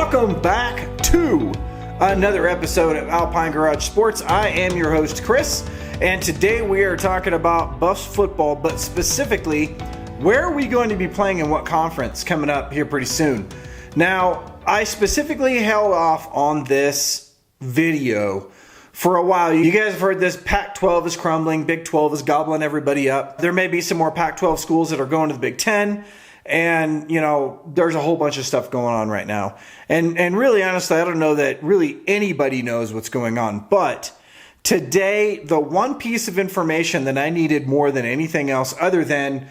Welcome back to another episode of Alpine Garage Sports. I am your host, Chris, and today we are talking about Buffs football, but specifically, where are we going to be playing in what conference coming up here pretty soon? Now, I specifically held off on this video for a while. You guys have heard this, Pac-12 is crumbling, Big 12 is gobbling everybody up. There may be some more Pac-12 schools that are going to the Big 10. And, you know, there's a whole bunch of stuff going on right now. And really, honestly, I don't know that really anybody knows what's going on. But today, the one piece of information that I needed more than anything else, other than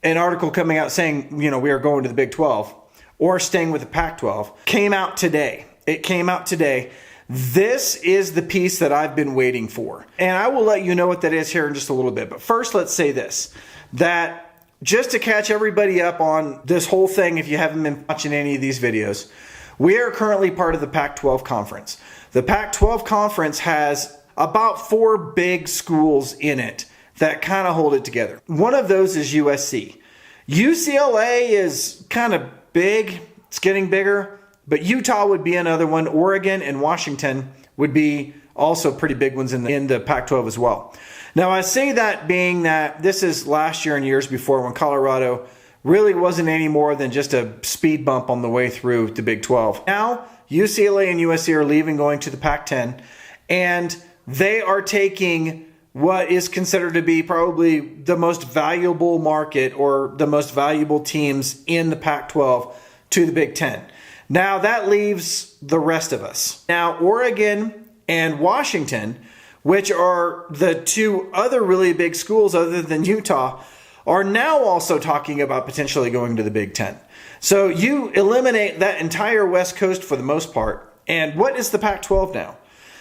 an article coming out saying, you know, we are going to the Big 12 or staying with the Pac-12, came out today. It came out today. This is the piece that I've been waiting for. And I will let you know what that is here in just a little bit. But first, let's say this, that just to catch everybody up on this whole thing, if you haven't been watching any of these videos, we are currently part of the Pac-12 conference. The Pac-12 conference has about 4 big schools in it that kind of hold it together. One of those is USC. UCLA is kind of big. It's getting bigger. But Utah would be another one. Oregon and Washington would be also pretty big ones in the Pac-12 as well. Now, I say that being that this is last year and years before when Colorado really wasn't any more than just a speed bump on the way through the Big 12. Now, UCLA and USC are leaving, going to the Pac-10, and they are taking what is considered to be probably the most valuable market or the most valuable teams in the Pac-12 to the Big 10. Now, that leaves the rest of us. Now, Oregon and Washington, which are the 2 other really big schools other than Utah, are now also talking about potentially going to the Big 10. So you eliminate that entire West Coast for the most part. And what is the Pac-12 now?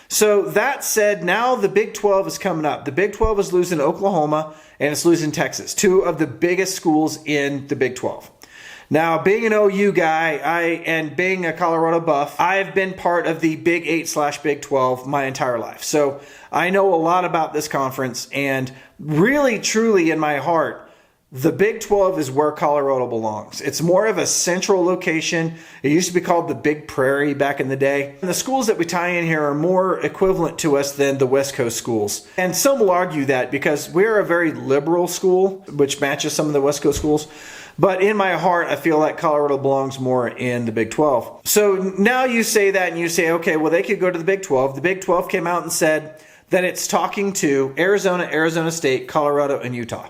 So that said, now the Big 12 is coming up. The Big 12 is losing Oklahoma and it's losing Texas, 2 of the biggest schools in the Big 12. Now, being an OU guy and being a Colorado Buff, I've been part of the Big 8/Big 12 my entire life. So I know a lot about this conference, and really, truly in my heart, the Big 12 is where Colorado belongs. It's more of a central location. It used to be called the Big Prairie back in the day. And the schools that we tie in here are more equivalent to us than the West Coast schools. And some will argue that because we're a very liberal school, which matches some of the West Coast schools. But in my heart, I feel like Colorado belongs more in the Big 12. So now you say that and you say, okay, well, they could go to the Big 12. The Big 12 came out and said that it's talking to Arizona, Arizona State, Colorado, and Utah.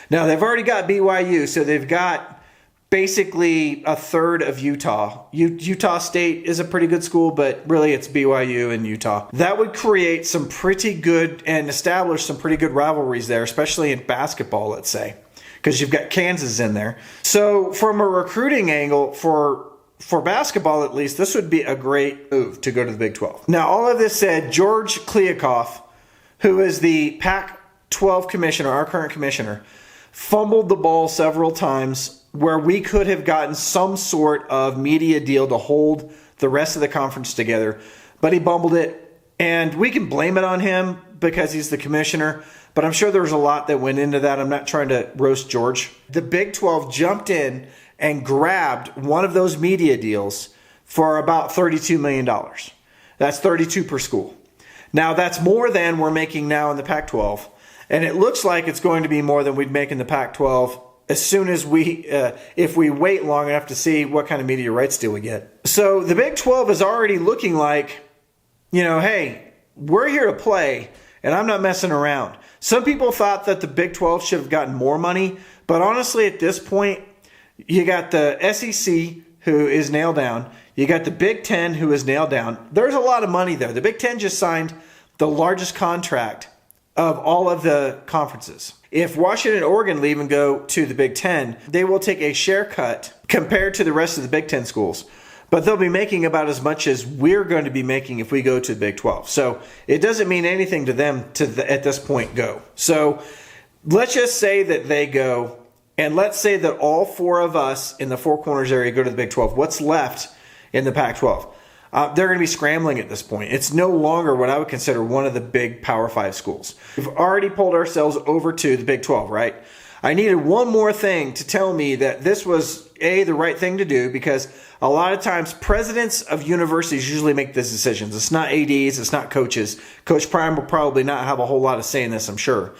Now, they've already got BYU, so they've got basically a third of Utah. Utah State is a pretty good school, but really it's BYU and Utah. That would create some pretty good and establish some pretty good rivalries there, especially in basketball, let's say, because you've got Kansas in there. So from a recruiting angle, for basketball at least, this would be a great move to go to the Big 12. Now, all of this said, George Kliavkoff, who is the Pac-12 commissioner, our current commissioner, fumbled the ball several times where we could have gotten some sort of media deal to hold the rest of the conference together, but he bumbled it, and we can blame it on him because he's the commissioner, but I'm sure there was a lot that went into that. I'm not trying to roast George. The Big 12 jumped in and grabbed one of those media deals for about $32 million. That's 32 per school. Now, that's more than we're making now in the Pac-12. And it looks like it's going to be more than we'd make in the Pac-12 as soon as if we wait long enough to see what kind of media rights deal we get. So the Big 12 is already looking like, you know, hey, we're here to play, and I'm not messing around. Some people thought that the Big 12 should have gotten more money, but honestly, at this point, you got the SEC, who is nailed down. You got the Big 10, who is nailed down. There's a lot of money there. The Big 10 just signed the largest contract of all of the conferences. If Washington and Oregon leave and go to the Big 10, they will take a share cut compared to the rest of the Big 10 schools. But they'll be making about as much as we're going to be making if we go to the Big 12. So it doesn't mean anything to them at this point go. So let's just say that they go, and let's say that all 4 of us in the Four Corners area go to the Big 12. What's left in the Pac-12? They're going to be scrambling at this point. It's no longer what I would consider one of the big Power 5 schools. We've already pulled ourselves over to the Big 12, right? I needed one more thing to tell me that this was the right thing to do, because a lot of times presidents of universities usually make these decisions. It's not ADs, it's not coaches. Coach Prime will probably not have a whole lot of say in this, I'm sure.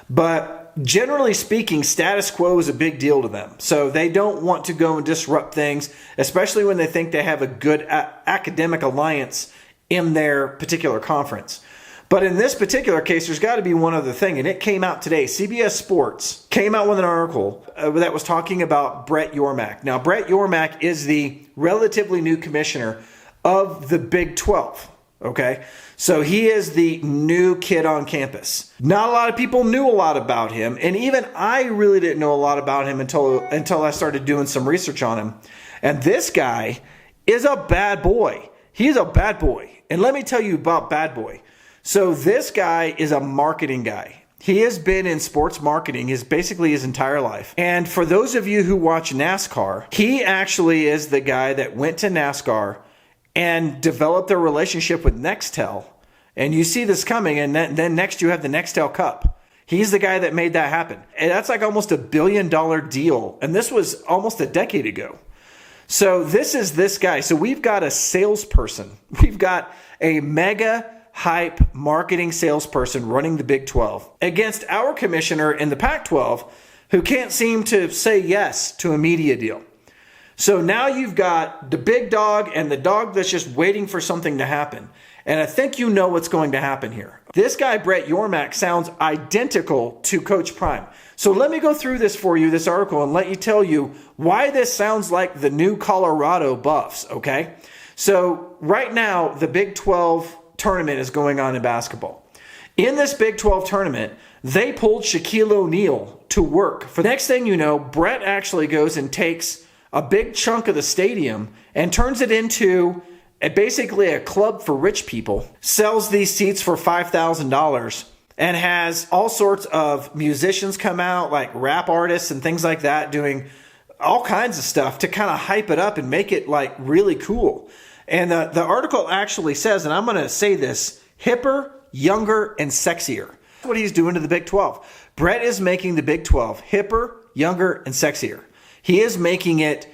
But generally speaking, status quo is a big deal to them. So they don't want to go and disrupt things, especially when they think they have a good academic alliance in their particular conference. But in this particular case, there's got to be one other thing, and it came out today. CBS Sports came out with an article that was talking about Brett Yormark. Now, Brett Yormark is the relatively new commissioner of the Big 12, okay? So he is the new kid on campus. Not a lot of people knew a lot about him, and even I really didn't know a lot about him until I started doing some research on him. And this guy is a bad boy. He's a bad boy. And let me tell you about bad boy. So this guy is a marketing guy. He has been in sports marketing basically his entire life. And for those of you who watch NASCAR, he actually is the guy that went to NASCAR and developed a relationship with Nextel. And you see this coming, and then next you have the Nextel Cup. He's the guy that made that happen. And that's like almost $1 billion deal. And this was almost a decade ago. So this is this guy. So we've got a salesperson. We've got a mega hype marketing salesperson running the Big 12 against our commissioner in the Pac-12 who can't seem to say yes to a media deal. So now you've got the big dog and the dog that's just waiting for something to happen. And I think you know what's going to happen here. This guy, Brett Yormark, sounds identical to Coach Prime. So let me go through this for you, this article, and let you tell you why this sounds like the new Colorado Buffs, okay? So right now, the Big 12 tournament is going on in basketball. In this Big 12 tournament, they pulled Shaquille O'Neal to work. For the next thing you know, Brett actually goes and takes a big chunk of the stadium and turns it into basically a club for rich people, sells these seats for $5,000, and has all sorts of musicians come out, like rap artists and things like that, doing all kinds of stuff to kind of hype it up and make it like really cool. And the article actually says, and I'm going to say this, hipper, younger, and sexier. That's what he's doing to the Big 12. Brett is making the Big 12 hipper, younger, and sexier. He is making it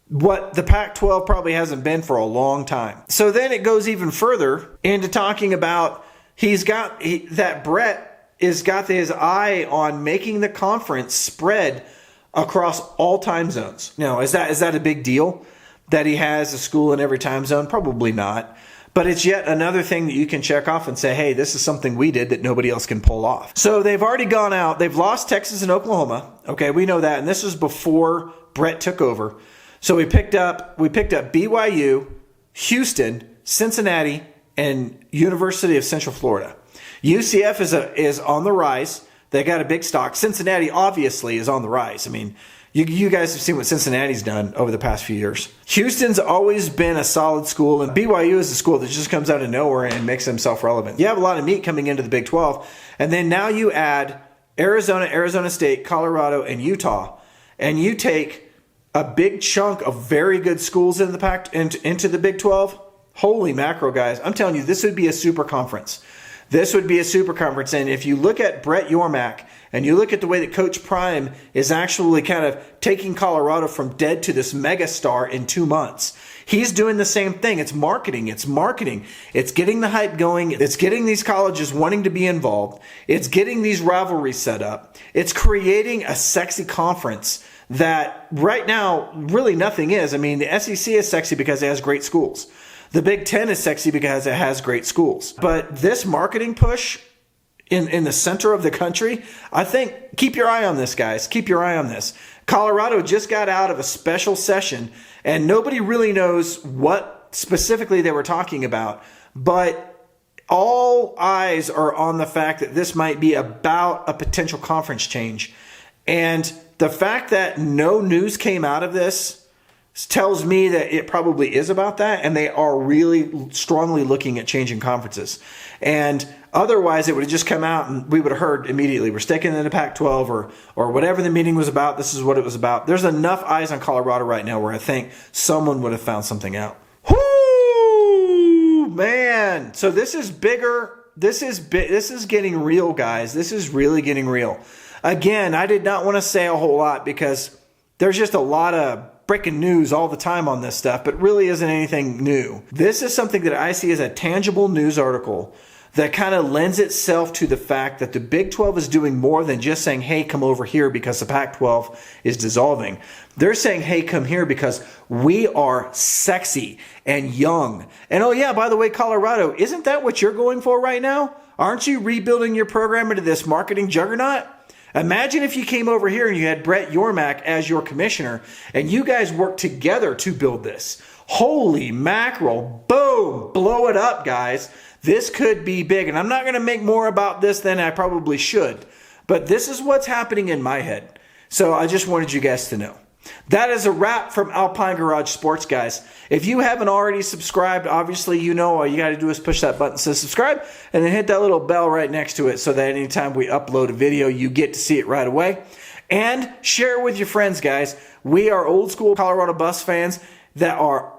what the Pac-12 probably hasn't been for a long time. So then it goes even further into talking about that Brett has got his eye on making the conference spread across all time zones. Now, is that a big deal? That he has a school in every time zone? Probably not. But it's yet another thing that you can check off and say, hey, this is something we did that nobody else can pull off. So they've already gone out. They've lost Texas and Oklahoma. Okay, we know that. And this was before Brett took over. So we picked up BYU, Houston, Cincinnati, and University of Central Florida. UCF is on the rise. They got a big stock. Cincinnati obviously is on the rise. I mean, you guys have seen what Cincinnati's done over the past few years. Houston's always been a solid school, and BYU is a school that just comes out of nowhere and makes himself relevant. You have a lot of meat coming into the Big 12, and then now you add Arizona, Arizona State, Colorado, and Utah, and you take a big chunk of very good schools into the Big 12. Holy mackerel, guys. I'm telling you, this would be a super conference. This would be a super conference. And if you look at Brett Yormark and you look at the way that Coach Prime is actually kind of taking Colorado from dead to this mega star in 2 months, he's doing the same thing. It's marketing. It's marketing. It's getting the hype going. It's getting these colleges wanting to be involved. It's getting these rivalries set up. It's creating a sexy conference that right now really nothing is. I mean, the SEC is sexy because it has great schools. The Big Ten is sexy because it has great schools. But this marketing push in the center of the country, I think, keep your eye on this, guys. Keep your eye on this. Colorado just got out of a special session, and nobody really knows what specifically they were talking about. But all eyes are on the fact that this might be about a potential conference change. And the fact that no news came out of this tells me that it probably is about that, and they are really strongly looking at changing conferences. And otherwise, it would have just come out and we would have heard immediately, we're sticking in the Pac-12 or whatever the meeting was about, this is what it was about. There's enough eyes on Colorado right now where I think someone would have found something out. Whoo, man. So this is bigger. This is getting real, guys. This is really getting real. Again, I did not want to say a whole lot because there's just a lot of breaking news all the time on this stuff, but really isn't anything new. This is something that I see as a tangible news article that kind of lends itself to the fact that the Big 12 is doing more than just saying, hey, come over here because the Pac-12 is dissolving. They're saying, hey, come here because we are sexy and young. And oh yeah, by the way, Colorado, isn't that what you're going for right now? Aren't you rebuilding your program into this marketing juggernaut? Imagine if you came over here and you had Brett Yormark as your commissioner and you guys worked together to build this. Holy mackerel, boom, blow it up, guys. This could be big, and I'm not going to make more about this than I probably should, but this is what's happening in my head. So I just wanted you guys to know. That is a wrap from Alpine Garage Sports, guys. If you haven't already subscribed, obviously you know all you got to do is push that button that says subscribe and then hit that little bell right next to it so that anytime we upload a video, you get to see it right away. And share it with your friends, guys. We are old school Colorado Buffs fans that are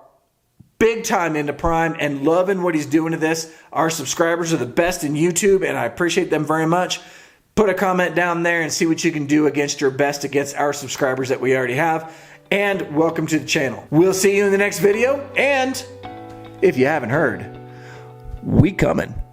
big time into Prime and loving what he's doing to this. Our subscribers are the best in YouTube, and I appreciate them very much. Put a comment down there and see what you can do against your best against our subscribers that we already have. And welcome to the channel. We'll see you in the next video. And if you haven't heard, we coming.